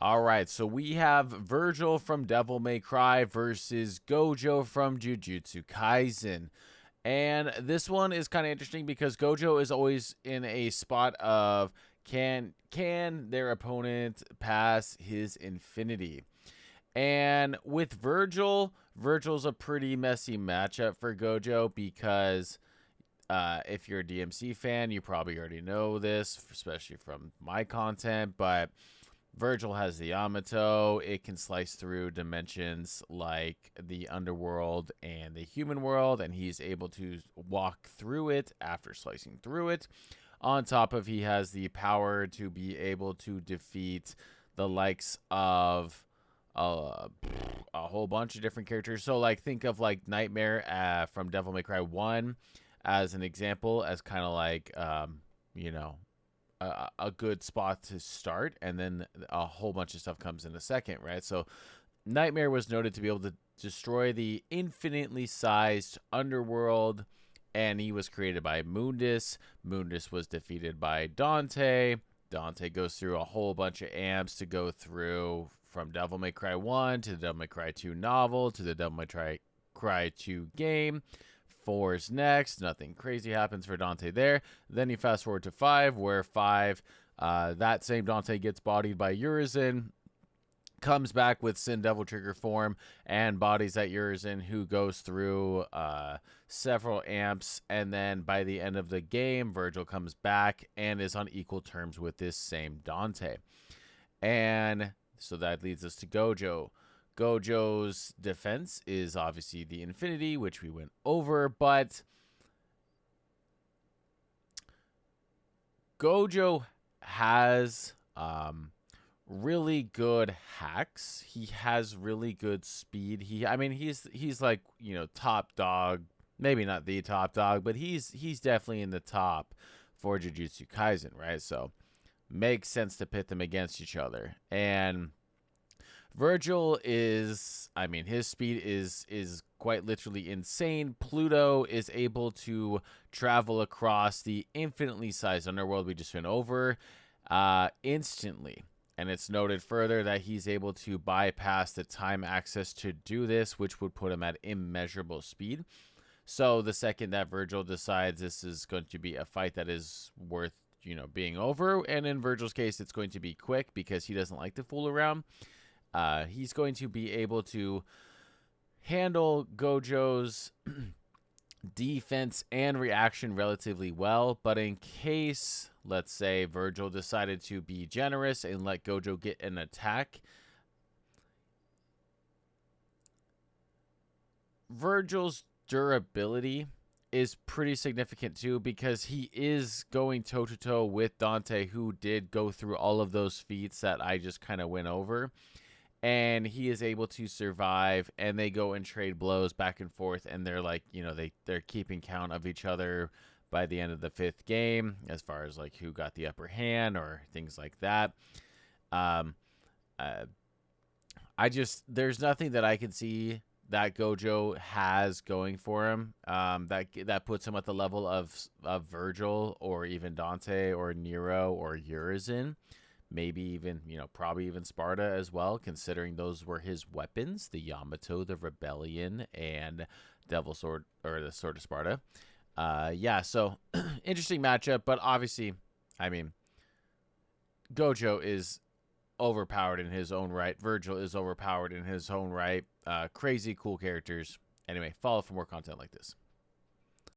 All right, so we have Vergil from Devil May Cry versus Gojo from Jujutsu Kaisen. And this one is kind of interesting because Gojo is always in a spot of can their opponent pass his infinity? And with Vergil, Vergil's a pretty messy matchup for Gojo because if you're a DMC fan, you probably already know this, especially from my content, but Vergil has the Yamato. It can slice through dimensions like the underworld and the human world, and he's able to walk through it after slicing through it. On top of, he has the power to be able to defeat the likes of a whole bunch of different characters. So, like, think of like Nightmare from Devil May Cry 1 as an example, as kind of like, you know, a good spot to start, and then a whole bunch of stuff comes in a second, right? So Nightmare was noted to be able to destroy the infinitely sized underworld, and he was created by Mundus. Mundus was defeated by Dante. Dante goes through a whole bunch of amps to go through from Devil May Cry 1 to the Devil May Cry 2 novel to the Devil May Cry 2 game. 4's next. Nothing crazy happens for Dante there. Then you fast forward to 5, where 5, that same Dante gets bodied by Urizen, comes back with Sin Devil Trigger form, and bodies that Urizen, who goes through several amps. And then by the end of the game, Vergil comes back and is on equal terms with this same Dante. And so that leads us to Gojo. Gojo's defense is obviously the infinity, which we went over, but Gojo has really good hacks. He has really good speed. He's like, you know, top dog, maybe not the top dog, but he's definitely in the top for Jujutsu Kaisen, right? So makes sense to pit them against each other. And Vergil is, I mean, his speed is quite literally insane. Pluto is able to travel across the infinitely sized underworld we just went over instantly. And it's noted further that he's able to bypass the time access to do this, which would put him at immeasurable speed. So the second that Vergil decides this is going to be a fight that is worth, you know, being over, and in Vergil's case, it's going to be quick because he doesn't like to fool around. He's going to be able to handle Gojo's defense and reaction relatively well. But in case, let's say, Vergil decided to be generous and let Gojo get an attack, Vergil's durability is pretty significant too, because he is going toe-to-toe with Dante, who did go through all of those feats that I just kind of went over. And he is able to survive, and they go and trade blows back and forth, and they're like, you know, they're keeping count of each other by the end of the 5th game, as far as like who got the upper hand or things like that. um there's nothing that I can see that Gojo has going for him that puts him at the level of Vergil, or even Dante, or Nero, or Urizen. Maybe even, you know, probably even Sparta as well, considering those were his weapons: the Yamato, the Rebellion, and Devil Sword, or the Sword of Sparta. Yeah, so interesting matchup, but obviously, I mean, Gojo is overpowered in his own right. Vergil is overpowered in his own right. Crazy cool characters. Anyway, follow for more content like this.